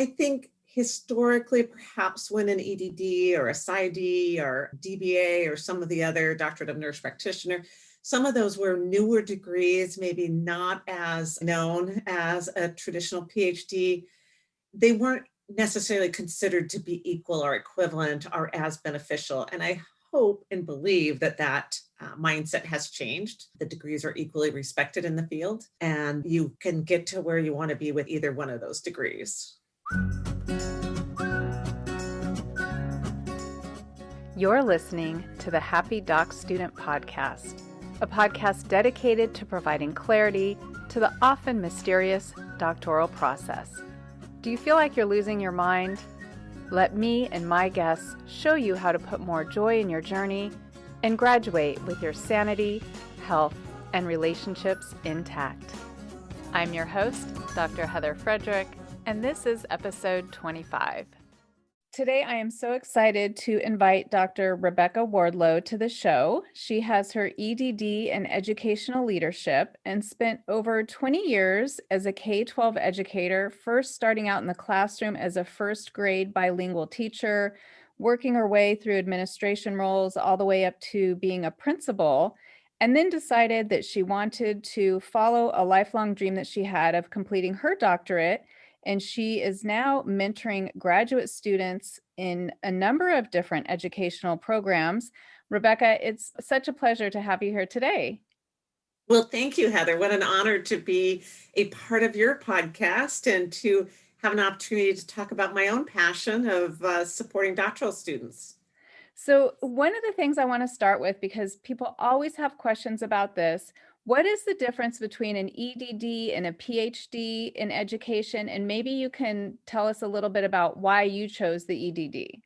I think historically, perhaps when an EDD or a PsyD or DBA or some of the other Doctorate of Nurse Practitioner, some of those were newer degrees, maybe not as known as a traditional PhD. They weren't necessarily considered to be equal or equivalent or as beneficial. And I hope and believe that mindset has changed. The degrees are equally respected in the field, and you can get to where you want to be with either one of those degrees. You're listening to the Happy Doc Student Podcast, a podcast dedicated to providing clarity to the often mysterious doctoral process. Do you feel like you're losing your mind? Let me and my guests show you how to put more joy in your journey and graduate with your sanity, health, and relationships intact. I'm your host, Dr. Heather Frederick, and this is episode 25. Today, I am so excited to invite Dr. Rebecca Wardlow to the show. She has her EDD in educational leadership and spent over 20 years as a K-12 educator, first starting out in the classroom as a first grade bilingual teacher, working her way through administration roles all the way up to being a principal, and then decided that she wanted to follow a lifelong dream that she had of completing her doctorate. And she is now mentoring graduate students in a number of different educational programs. Rebecca, it's such a pleasure to have you here today. Well, thank you, Heather. What an honor to be a part of your podcast and to have an opportunity to talk about my own passion of supporting doctoral students. So one of the things I want to start with, because people always have questions about this, what is the difference between an EDD and a PhD in education? And maybe you can tell us a little bit about why you chose the EDD.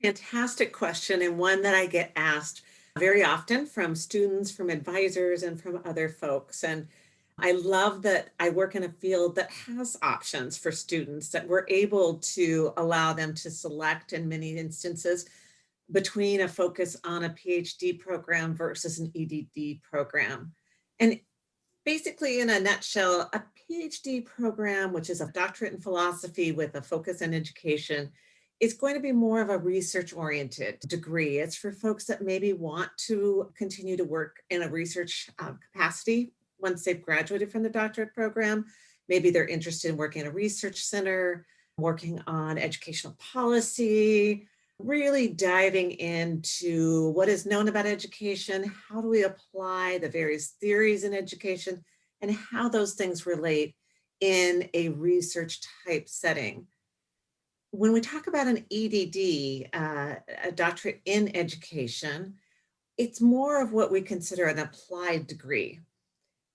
Fantastic question, and one that I get asked very often from students, from advisors, and from other folks. And I love that I work in a field that has options for students, that we're able to allow them to select in many instances between a focus on a PhD program versus an EDD program. And basically, in a nutshell, a PhD program, which is a doctorate in philosophy with a focus on education, is going to be more of a research-oriented degree. It's for folks that maybe want to continue to work in a research capacity once they've graduated from the doctorate program. Maybe they're interested in working in a research center, working on educational policy, really diving into what is known about education, how do we apply the various theories in education, and how those things relate in a research type setting. When we talk about an EDD, a doctorate in education, it's more of what we consider an applied degree.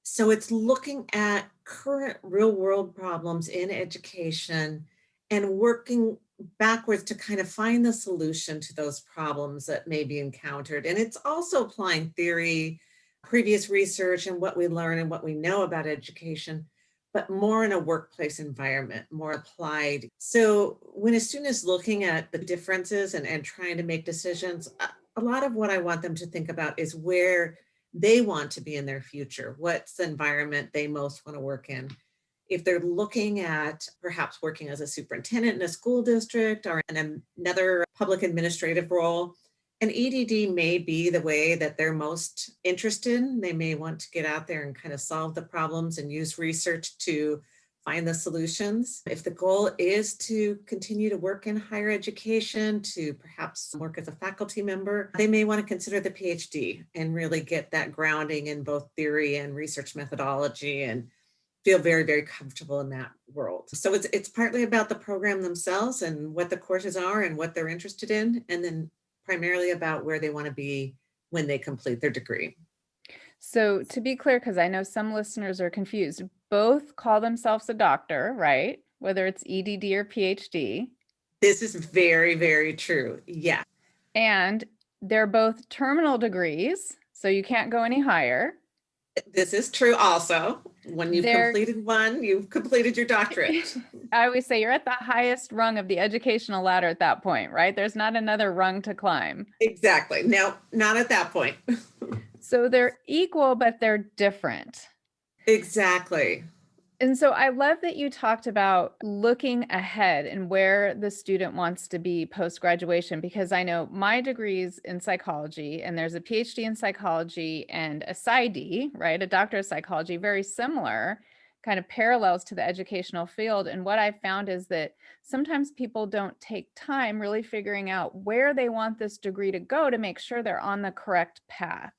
So it's looking at current real world problems in education and working backwards to kind of find the solution to those problems that may be encountered. And it's also applying theory, previous research, and what we learn and what we know about education, but more in a workplace environment, more applied. So when a student is looking at the differences and trying to make decisions, a lot of what I want them to think about is where they want to be in their future. What's the environment they most want to work in? If they're looking at perhaps working as a superintendent in a school district or in another public administrative role, an EDD may be the way that they're most interested. They may want to get out there and kind of solve the problems and use research to find the solutions. If the goal is to continue to work in higher education, to perhaps work as a faculty member, they may want to consider the PhD and really get that grounding in both theory and research methodology and feel very, very comfortable in that world. So it's partly about the program themselves and what the courses are and what they're interested in, and then primarily about where they want to be when they complete their degree. So to be clear, because I know some listeners are confused, both call themselves a doctor, right? Whether it's EDD or PhD. This is very, very true. Yeah. And they're both terminal degrees, so you can't go any higher. This is true also. When you've completed one, you've completed your doctorate. I always say you're at the highest rung of the educational ladder at that point, right? There's not another rung to climb. Exactly. No, not at that point. So they're equal, but they're different. Exactly. And so I love that you talked about looking ahead and where the student wants to be post-graduation, because I know my degree's in psychology and there's a PhD in psychology and a PsyD, right? A doctor of psychology, very similar kind of parallels to the educational field. And what I found is that sometimes people don't take time really figuring out where they want this degree to go to make sure they're on the correct path.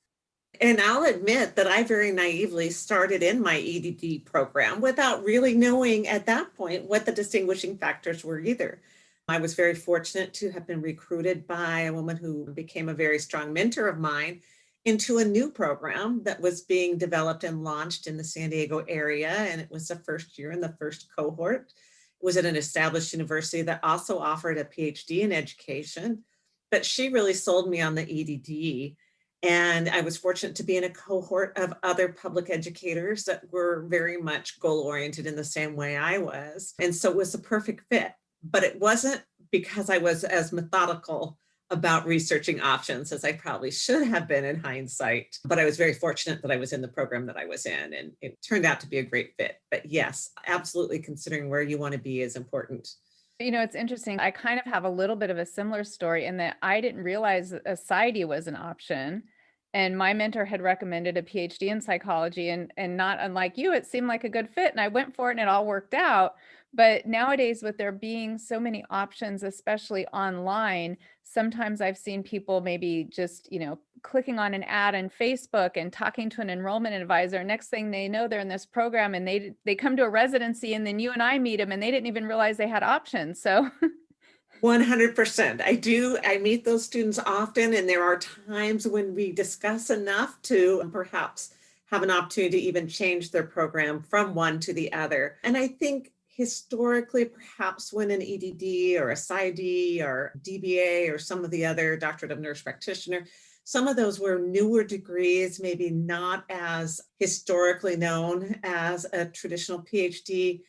And I'll admit that I very naively started in my EDD program without really knowing at that point what the distinguishing factors were either. I was very fortunate to have been recruited by a woman who became a very strong mentor of mine into a new program that was being developed and launched in the San Diego area. And it was the first year in the first cohort. It was at an established university that also offered a PhD in education. But she really sold me on the EDD. And I was fortunate to be in a cohort of other public educators that were very much goal oriented in the same way I was. And so it was a perfect fit. But it wasn't because I was as methodical about researching options as I probably should have been in hindsight. But I was very fortunate that I was in the program that I was in, and it turned out to be a great fit. But yes, absolutely considering where you want to be is important. It's interesting. I kind of have a little bit of a similar story in that I didn't realize that a PsyD was an option. And my mentor had recommended a PhD in psychology, and not unlike you, it seemed like a good fit. And I went for it and it all worked out. But nowadays, with there being so many options, especially online, sometimes I've seen people maybe just, clicking on an ad on Facebook and talking to an enrollment advisor. Next thing they know, they're in this program and they come to a residency, and then you and I meet them and they didn't even realize they had options. So 100%. I do. I meet those students often, and there are times when we discuss enough to perhaps have an opportunity to even change their program from one to the other. And I think historically, perhaps when an EDD or a PsyD or DBA or some of the other Doctorate of Nurse Practitioner, some of those were newer degrees, maybe not as historically known as a traditional PhD.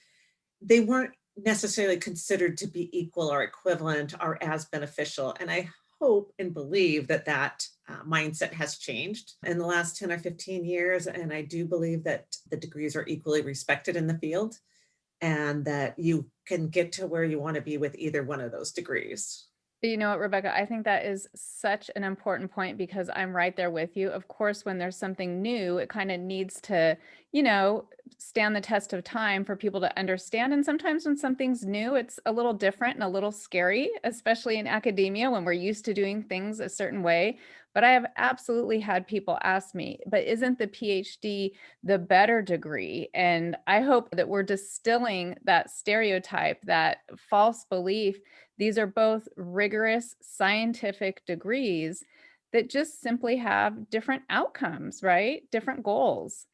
They weren't necessarily considered to be equal or equivalent or as beneficial. And I hope and believe that mindset has changed in the last 10 or 15 years. And I do believe that the degrees are equally respected in the field and that you can get to where you want to be with either one of those degrees. You know what, Rebecca, I think that is such an important point because I'm right there with you. Of course, when there's something new, it kind of needs to, stand the test of time for people to understand. And sometimes when something's new, it's a little different and a little scary, especially in academia when we're used to doing things a certain way. But I have absolutely had people ask me, but isn't the PhD the better degree? And I hope that we're distilling that stereotype, that false belief. These are both rigorous scientific degrees that just simply have different outcomes, right? Different goals.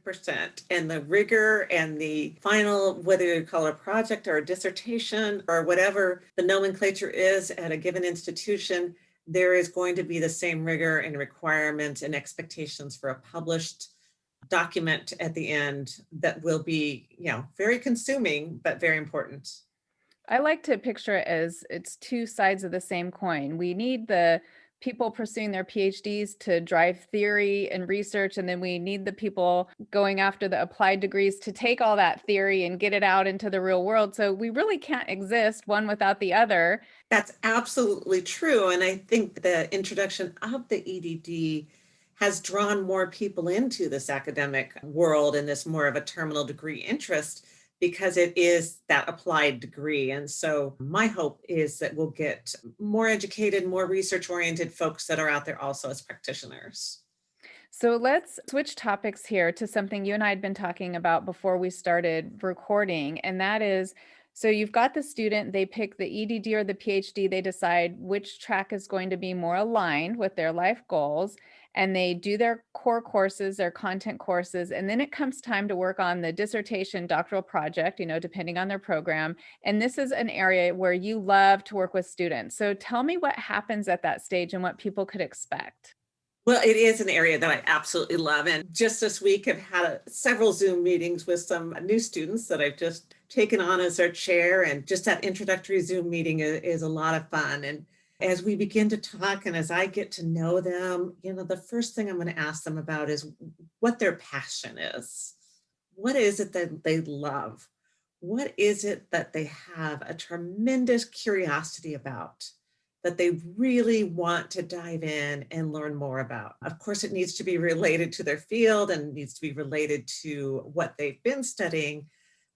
100%. And the rigor and the final, whether you call it a project or a dissertation or whatever the nomenclature is at a given institution, there is going to be the same rigor and requirements and expectations for a published document at the end that will be, very consuming, but very important. I like to picture it as it's two sides of the same coin. We need the people pursuing their PhDs to drive theory and research, and then we need the people going after the applied degrees to take all that theory and get it out into the real world. So we really can't exist one without the other. That's absolutely true. And I think the introduction of the EDD has drawn more people into this academic world and this more of a terminal degree interest because it is that applied degree. And so my hope is that we'll get more educated, more research oriented folks that are out there also as practitioners. So let's switch topics here to something you and I had been talking about before we started recording. And that is, so you've got the student, they pick the EDD or the PhD, they decide which track is going to be more aligned with their life goals, and they do their core courses, their content courses, and then it comes time to work on the dissertation doctoral project, depending on their program. And this is an area where you love to work with students. So tell me what happens at that stage and what people could expect. Well, it is an area that I absolutely love. And just this week, I've had several Zoom meetings with some new students that I've just taken on as their chair. And just that introductory Zoom meeting is a lot of fun. And as we begin to talk and as I get to know them, the first thing I'm going to ask them about is what their passion is. What is it that they love? What is it that they have a tremendous curiosity about, that they really want to dive in and learn more about? Of course, it needs to be related to their field and needs to be related to what they've been studying,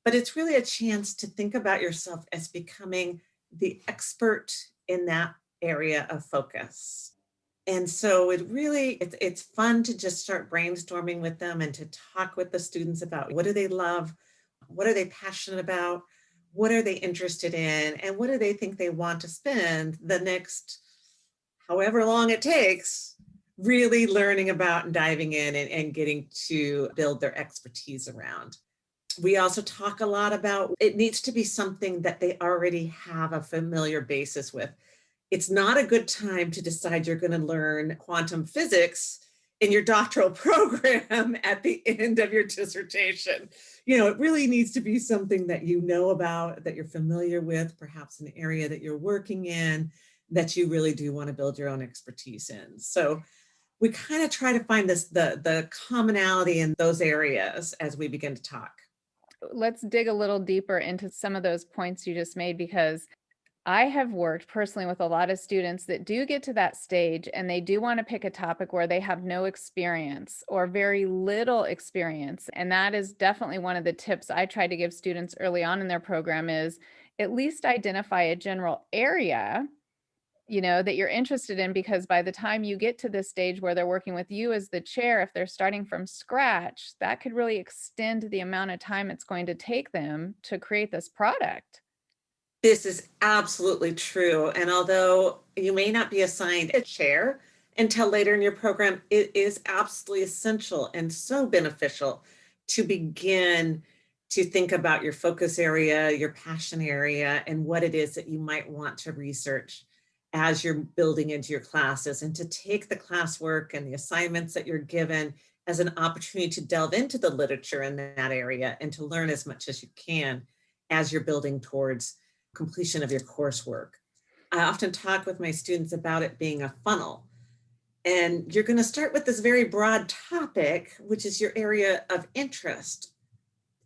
but it's really a chance to think about yourself as becoming the expert in that area of focus. And so it's fun to just start brainstorming with them and to talk with the students about what do they love, what are they passionate about, what are they interested in, and what do they think they want to spend the next however long it takes really learning about and diving in and getting to build their expertise around. We also talk a lot about it needs to be something that they already have a familiar basis with. It's not a good time to decide you're going to learn quantum physics in your doctoral program at the end of your dissertation. It really needs to be something that you know about, that you're familiar with, perhaps an area that you're working in, that you really do want to build your own expertise in. So we kind of try to find the commonality in those areas as we begin to talk. Let's dig a little deeper into some of those points you just made, because I have worked personally with a lot of students that do get to that stage and they do want to pick a topic where they have no experience or very little experience. And that is definitely one of the tips I try to give students early on in their program is at least identify a general area, that you're interested in, because by the time you get to this stage where they're working with you as the chair, if they're starting from scratch, that could really extend the amount of time it's going to take them to create this product. This is absolutely true. And although you may not be assigned a chair until later in your program, it is absolutely essential and so beneficial to begin to think about your focus area, your passion area, and what it is that you might want to research as you're building into your classes, and to take the classwork and the assignments that you're given as an opportunity to delve into the literature in that area and to learn as much as you can as you're building towards completion of your coursework. I often talk with my students about it being a funnel. And you're going to start with this very broad topic, which is your area of interest.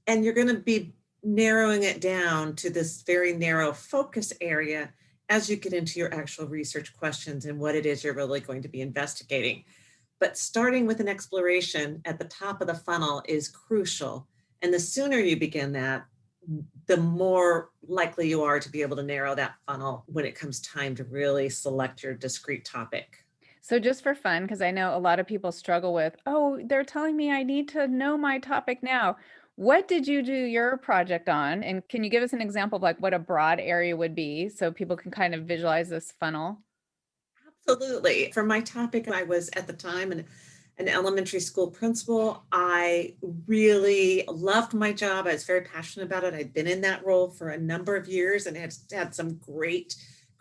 And you're going to be narrowing it down to this very narrow focus area as you get into your actual research questions and what it is you're really going to be investigating. But starting with an exploration at the top of the funnel is crucial. And the sooner you begin that, the more likely you are to be able to narrow that funnel when it comes time to really select your discrete topic. So just for fun, because I know a lot of people struggle with, oh, they're telling me I need to know my topic now. What did you do your project on? And can you give us an example of like what a broad area would be so people can kind of visualize this funnel? Absolutely. For my topic, I was at the time an elementary school principal. I really loved my job. I was very passionate about it. I'd been in that role for a number of years and had some great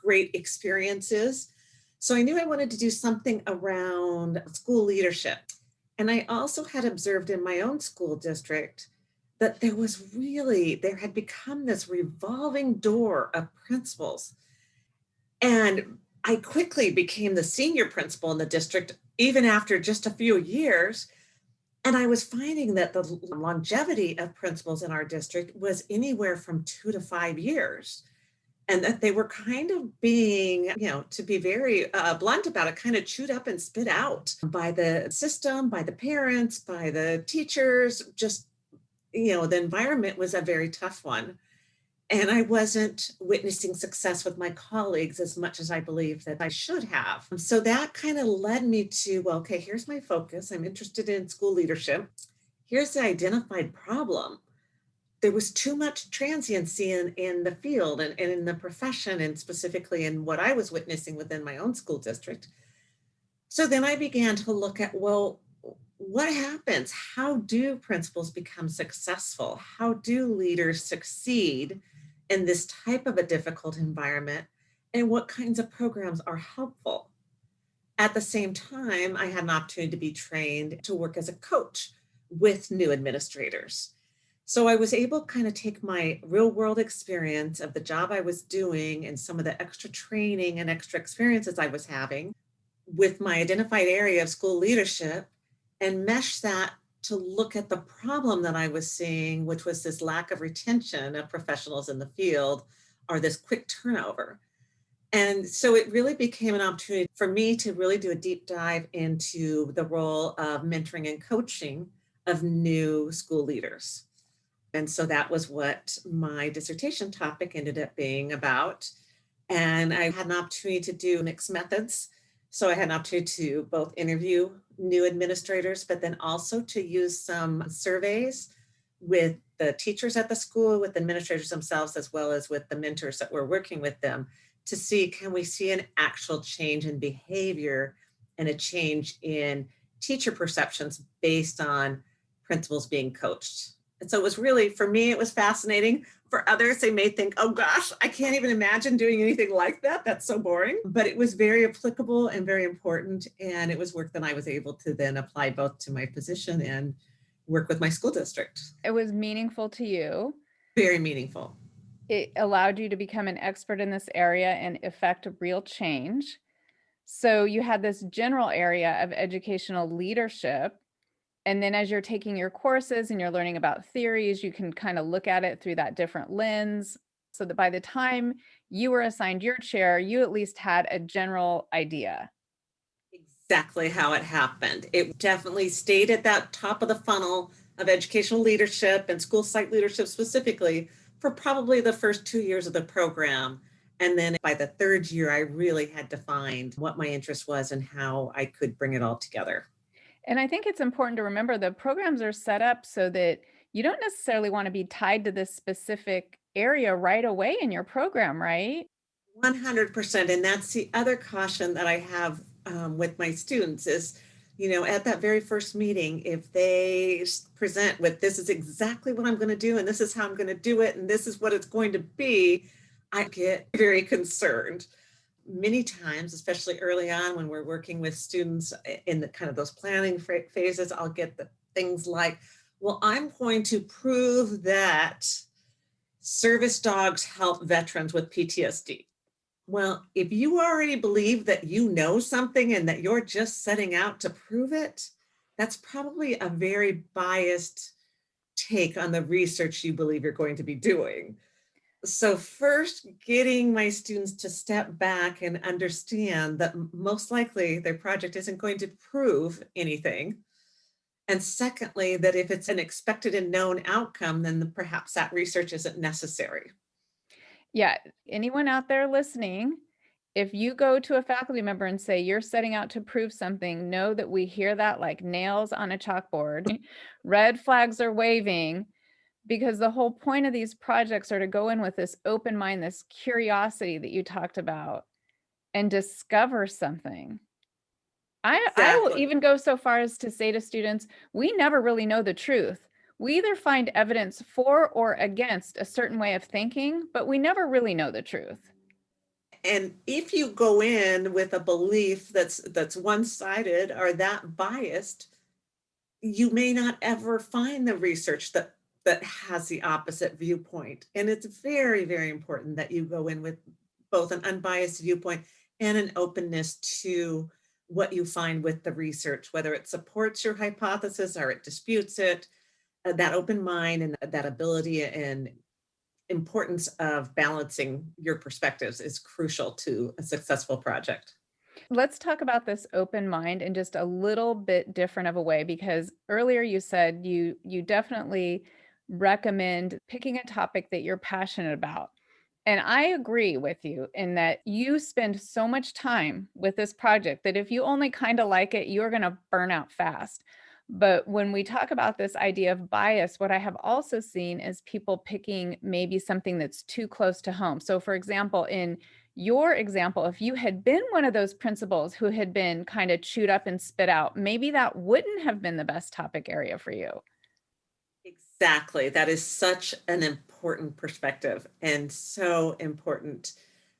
experiences. So I knew I wanted to do something around school leadership. And I also had observed in my own school district that there had become this revolving door of principals. And I quickly became the senior principal in the district, even after just a few years. And I was finding that the longevity of principals in our district was anywhere from 2 to 5 years. And that they were kind of being, to be very blunt about it, kind of chewed up and spit out by the system, by the parents, by the teachers. Just, the environment was a very tough one. And I wasn't witnessing success with my colleagues as much as I believe that I should have. So that kind of led me to, well, okay, here's my focus. I'm interested in school leadership. Here's the identified problem. There was too much transiency in the field and in the profession, and specifically in what I was witnessing within my own school district. So then I began to look at, well, what happens? How do principals become successful? How do leaders succeed in this type of a difficult environment? And what kinds of programs are helpful? At the same time, I had an opportunity to be trained to work as a coach with new administrators. So I was able to kind of take my real world experience of the job I was doing and some of the extra training and extra experiences I was having with my identified area of school leadership and mesh that to look at the problem that I was seeing, which was this lack of retention of professionals in the field or this quick turnover. And so it really became an opportunity for me to really do a deep dive into the role of mentoring and coaching of new school leaders. And so that was what my dissertation topic ended up being about. And I had an opportunity to do mixed methods. So I had an opportunity to both interview new administrators, but then also to use some surveys with the teachers at the school, with the administrators themselves, as well as with the mentors that were working with them to see, can we see an actual change in behavior and a change in teacher perceptions based on principals being coached. And so it was really, for me, it was fascinating. For others, they may think, oh gosh, I can't even imagine doing anything like that. That's so boring. But it was very applicable and very important. And it was work that I was able to then apply both to my position and work with my school district. It was meaningful to you. Very meaningful. It allowed you to become an expert in this area and effect real change. So you had this general area of educational leadership. And then as you're taking your courses and you're learning about theories, you can kind of look at it through that different lens so that by the time you were assigned your chair, you at least had a general idea. Exactly how it happened. It definitely stayed at that top of the funnel of educational leadership and school site leadership specifically for probably the first 2 years of the program. And then by the third year, I really had to find what my interest was and how I could bring it all together. And I think it's important to remember the programs are set up so that you don't necessarily want to be tied to this specific area right away in your program, right? 100%. And that's the other caution that I have with my students is, at that very first meeting, if they present with this is exactly what I'm going to do, and this is how I'm going to do it, and this is what it's going to be, I get very concerned. Many times, especially early on when we're working with students in the kind of those planning phases, I'll get the things like, well, I'm going to prove that service dogs help veterans with PTSD. Well, if you already believe that you know something and that you're just setting out to prove it, that's probably a very biased take on the research you believe you're going to be doing. So, first, getting my students to step back and understand that most likely their project isn't going to prove anything. And secondly, that if it's an expected and known outcome, then perhaps that research isn't necessary. Yeah, anyone out there listening, if you go to a faculty member and say you're setting out to prove something, know that we hear that like nails on a chalkboard. Red flags are waving because the whole point of these projects are to go in with this open mind, this curiosity that you talked about, and discover something. I will Exactly. even go so far as to say to students, we never really know the truth. We either find evidence for or against a certain way of thinking, but we never really know the truth. And if you go in with a belief that's one-sided or that biased, you may not ever find the research that has the opposite viewpoint. And it's very, very important that you go in with both an unbiased viewpoint and an openness to what you find with the research, whether it supports your hypothesis or it disputes it. That open mind and that ability and importance of balancing your perspectives is crucial to a successful project. Let's talk about this open mind in just a little bit different of a way, because earlier you said you definitely recommend picking a topic that you're passionate about. And I agree with you in that you spend so much time with this project that if you only kind of like it, you're going to burn out fast. But when we talk about this idea of bias, what I have also seen is people picking maybe something that's too close to home. So, for example, in your example, if you had been one of those principals who had been kind of chewed up and spit out, maybe that wouldn't have been the best topic area for you. Exactly. That is such an important perspective and so important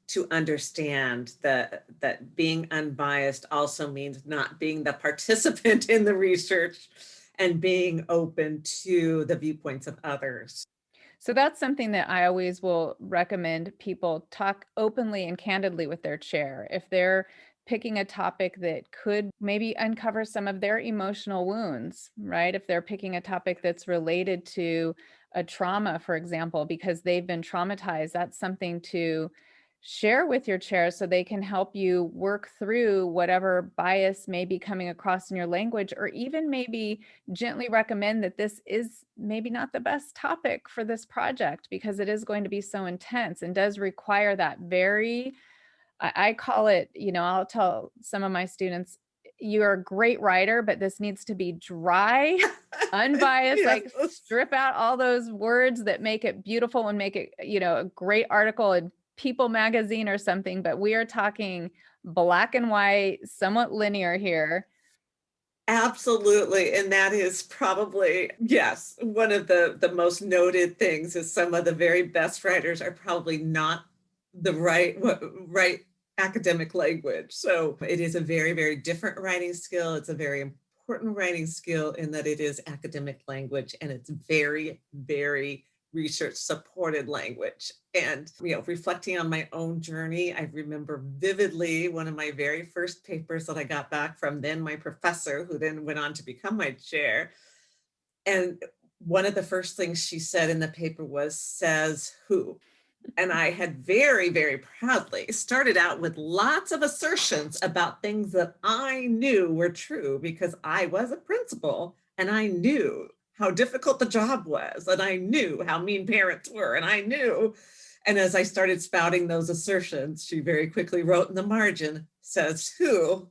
to understand that being unbiased also means not being the participant in the research and being open to the viewpoints of others. So that's something that I always will recommend people talk openly and candidly with their chair. If they're picking a topic that could maybe uncover some of their emotional wounds, right? If they're picking a topic that's related to a trauma, for example, because they've been traumatized, that's something to share with your chair so they can help you work through whatever bias may be coming across in your language, or even maybe gently recommend that this is maybe not the best topic for this project because it is going to be so intense and does require that very, I call it, I'll tell some of my students, you're a great writer, but this needs to be dry, unbiased, Yes. like strip out all those words that make it beautiful and make it, a great article in People magazine or something. But we are talking black and white, somewhat linear here. Absolutely. And that is probably, yes, one of the most noted things is some of the very best writers are probably not the right academic language. So it is a very, very different writing skill. It's a very important writing skill in that it is academic language, and it's very, very research supported language. And, reflecting on my own journey, I remember vividly one of my very first papers that I got back from then my professor, who then went on to become my chair. And one of the first things she said in the paper was, "Says who?" And I had very, very proudly started out with lots of assertions about things that I knew were true because I was a principal and I knew how difficult the job was, and I knew how mean parents were, and I knew. And as I started spouting those assertions, she very quickly wrote in the margin, "Says who?"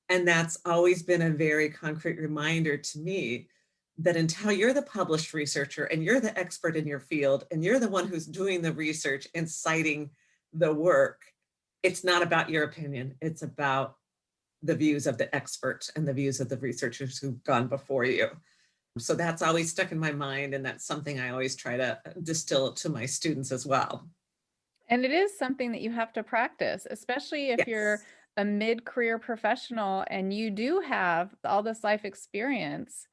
And that's always been a very concrete reminder to me that until you're the published researcher and you're the expert in your field and you're the one who's doing the research and citing the work, it's not about your opinion. It's about the views of the experts and the views of the researchers who've gone before you. So that's always stuck in my mind. And that's something I always try to distill to my students as well. And it is something that you have to practice, especially if you're Yes. a mid-career professional and you do have all this life experience.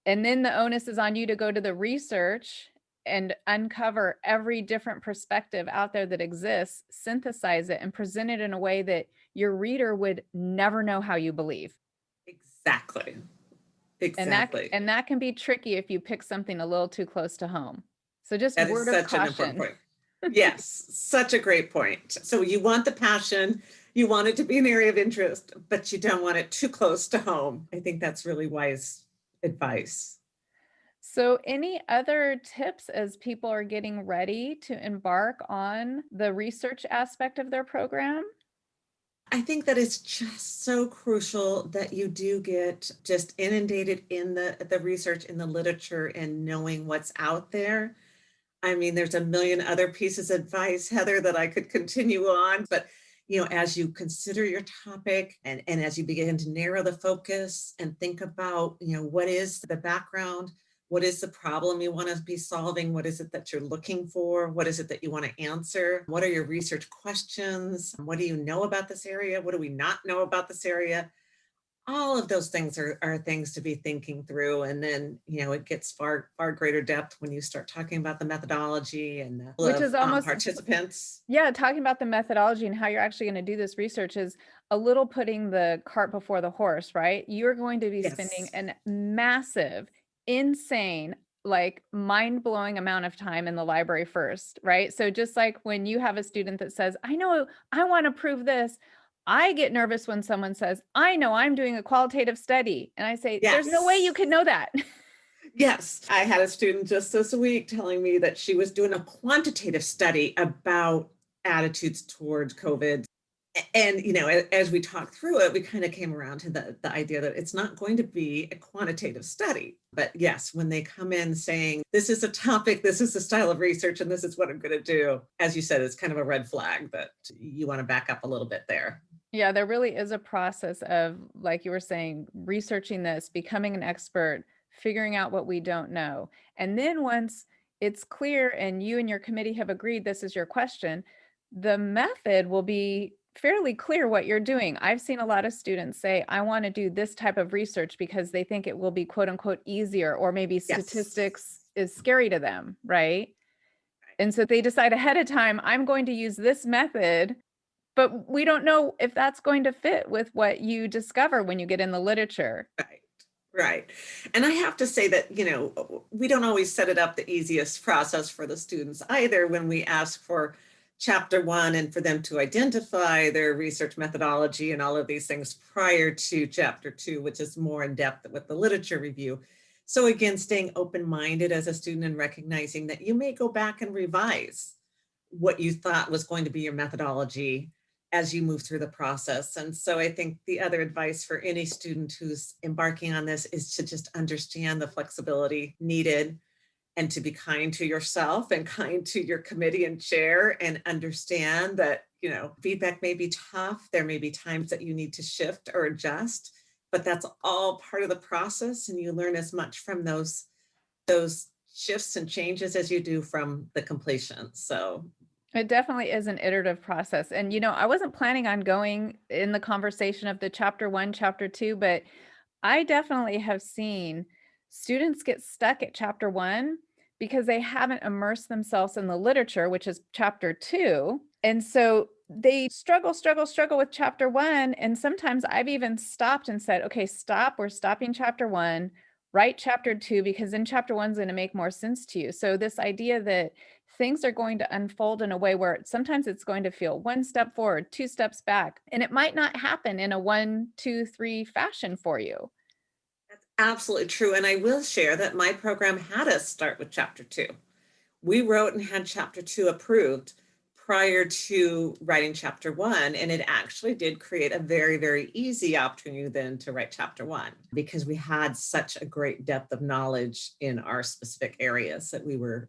And then the onus is on you to go to the research and uncover every different perspective out there that exists, synthesize it, and present it in a way that your reader would never know how you believe. Exactly. And that Exactly. and that can be tricky if you pick something a little too close to home. So just That is word of such an important caution. point. Yes, such a great point. So you want the passion, you want it to be an area of interest, but you don't want it too close to home. I think that's really wise advice. So any other tips as people are getting ready to embark on the research aspect of their program? I think that it's just so crucial that you do get just inundated in the research, in the literature, and knowing what's out there. I mean, there's a million other pieces of advice, Heather, that I could continue on, but as you consider your topic and as you begin to narrow the focus and think about, what is the background, what is the problem you want to be solving, what is it that you're looking for, what is it that you want to answer, what are your research questions, what do you know about this area, what do we not know about this area? All of those things are things to be thinking through. And then, it gets far, far greater depth when you start talking about the methodology and the Which is almost, participants. yeah, talking about the methodology and how you're actually going to do this research is a little putting the cart before the horse, right? You're going to be spending Yes. an massive, insane, like mind-blowing amount of time in the library first, right? So just like when you have a student that says, I know I want to prove this, I get nervous when someone says, I know I'm doing a qualitative study. And I say, there's no way you Yes. could know that. Yes. I had a student just this week telling me that she was doing a quantitative study about attitudes towards COVID. And, as we talked through it, we kind of came around to the idea that it's not going to be a quantitative study. But yes, when they come in saying, this is a topic, this is the style of research, and this is what I'm going to do, as you said, it's kind of a red flag that you want to back up a little bit there. Yeah, there really is a process of, like you were saying, researching this, becoming an expert, figuring out what we don't know. And then once it's clear and you and your committee have agreed this is your question, the method will be fairly clear what you're doing. I've seen a lot of students say, I want to do this type of research because they think it will be quote unquote easier, or maybe Yes. statistics is scary to them, right? And so they decide ahead of time, I'm going to use this method, But we don't know if that's going to fit with what you discover when you get in the literature. Right. Right. And I have to say that, we don't always set it up the easiest process for the students either when we ask for chapter one and for them to identify their research methodology and all of these things prior to chapter two, which is more in depth with the literature review. So again, staying open-minded as a student and recognizing that you may go back and revise what you thought was going to be your methodology as you move through the process. And so I think the other advice for any student who's embarking on this is to just understand the flexibility needed and to be kind to yourself and kind to your committee and chair, and understand that, feedback may be tough. There may be times that you need to shift or adjust, but that's all part of the process. And you learn as much from those shifts and changes as you do from the completion. So It definitely is an iterative process. And, I wasn't planning on going in the conversation of the chapter one, chapter two, but I definitely have seen students get stuck at chapter one because they haven't immersed themselves in the literature, which is chapter two. And so they struggle with chapter one. And sometimes I've even stopped and said, okay, stop. We're stopping chapter one, write chapter two, because then chapter one's going to make more sense to you. So this idea that things are going to unfold in a way where sometimes it's going to feel one step forward, two steps back, and it might not happen in a 1, 2, 3 fashion for you. that's absolutely true. And I will share that my program had us start with chapter two. We wrote and had chapter two approved prior to writing chapter one. And it actually did create a very, very easy opportunity then to write chapter one, because we had such a great depth of knowledge in our specific areas that we were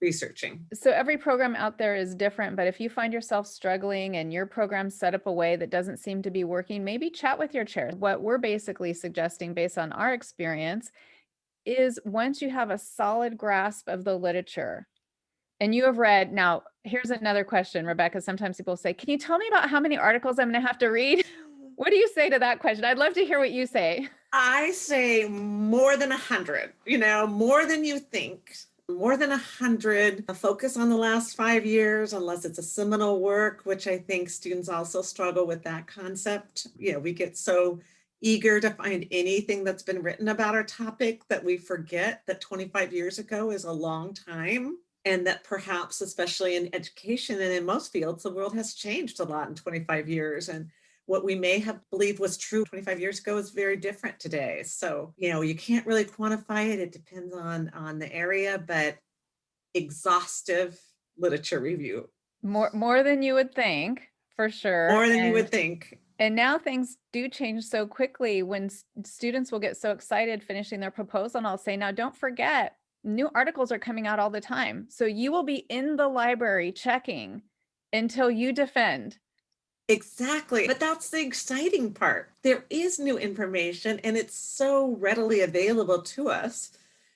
researching. So every program out there is different, but if you find yourself struggling and your program's set up a way that doesn't seem to be working, maybe chat with your chair. What we're basically suggesting based on our experience is once you have a solid grasp of the literature and you have read, now here's another question, Rebecca. Sometimes people say, can you tell me about how many articles I'm going to have to read? What do you say to that question? I'd love to hear what you say. I say more than 100, more than you think. More than 100. A focus on the last 5 years, unless it's a seminal work, which I think students also struggle with that concept. We get so eager to find anything that's been written about our topic that we forget that 25 years ago is a long time. And that perhaps, especially in education and in most fields, the world has changed a lot in 25 years. And what we may have believed was true 25 years ago is very different today. So, you can't really quantify it. It depends on the area, but exhaustive literature review. More than you would think, for sure. More than you would think. And now things do change so quickly when students will get so excited finishing their proposal. And I'll say, now don't forget, new articles are coming out all the time. So you will be in the library checking until you defend. Exactly. But that's the exciting part. There is new information and it's so readily available to us,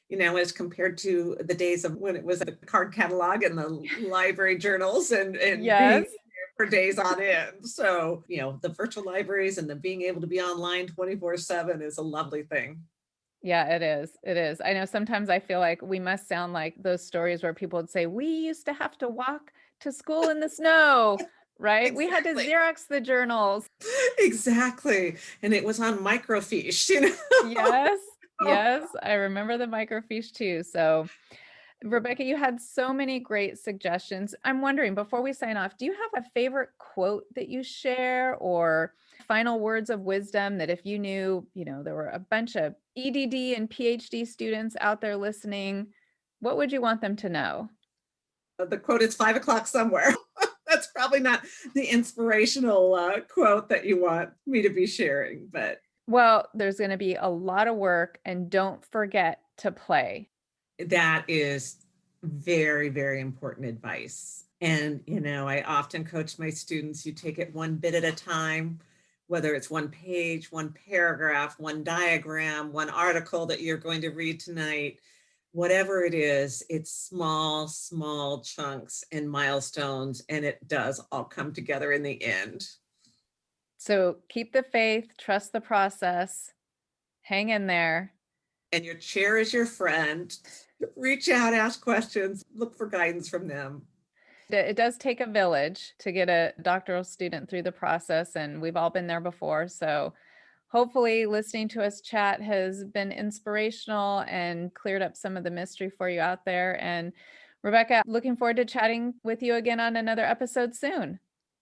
as compared to the days of when it was a card catalog and the library journals and Yes. being for days on end. So, the virtual libraries and the being able to be online 24/7 is a lovely thing. Yeah, it is. It is. I know sometimes I feel like we must sound like those stories where people would say, we used to have to walk to school in the snow, right? We had to Exactly. Xerox the journals. Exactly. And it was on microfiche, Yes. Yes. I remember the microfiche too. So, Rebecca, you had so many great suggestions. I'm wondering, before we sign off, do you have a favorite quote that you share or final words of wisdom that if you knew, there were a bunch of EDD and PhD students out there listening, what would you want them to know? The quote is 5 o'clock somewhere. That's probably not the inspirational quote that you want me to be sharing, but Well, there's going to be a lot of work, and don't forget to play. that is very, very important advice. And, I often coach my students, you take it one bit at a time, whether it's one page, one paragraph, one diagram, one article that you're going to read tonight, whatever it is, it's small, small chunks and milestones, and it does all come together in the end. So keep the faith, trust the process, hang in there. And your chair is your friend. Reach out, ask questions, look for guidance from them. It does take a village to get a doctoral student through the process, and we've all been there before. So hopefully listening to us chat has been inspirational and cleared up some of the mystery for you out there. And Rebecca, looking forward to chatting with you again on another episode soon.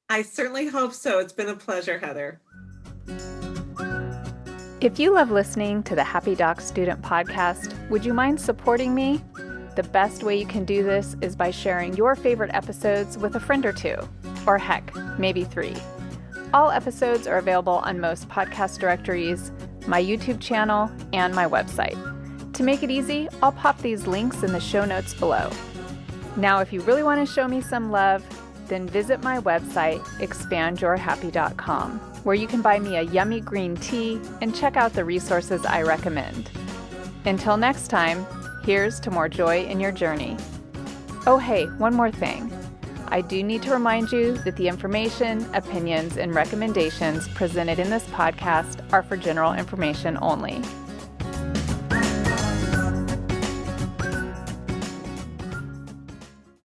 I certainly hope so. It's been a pleasure, Heather. If you love listening to the Happy Doc Student podcast, would you mind supporting me? The best way you can do this is by sharing your favorite episodes with a friend or two, or heck, maybe 3. All episodes are available on most podcast directories, my YouTube channel, and my website. To make it easy, I'll pop these links in the show notes below. Now, if you really want to show me some love, then visit my website, expandyourhappy.com, where you can buy me a yummy green tea and check out the resources I recommend. Until next time, here's to more joy in your journey. Oh, hey, one more thing. I do need to remind you that the information, opinions, and recommendations presented in this podcast are for general information only.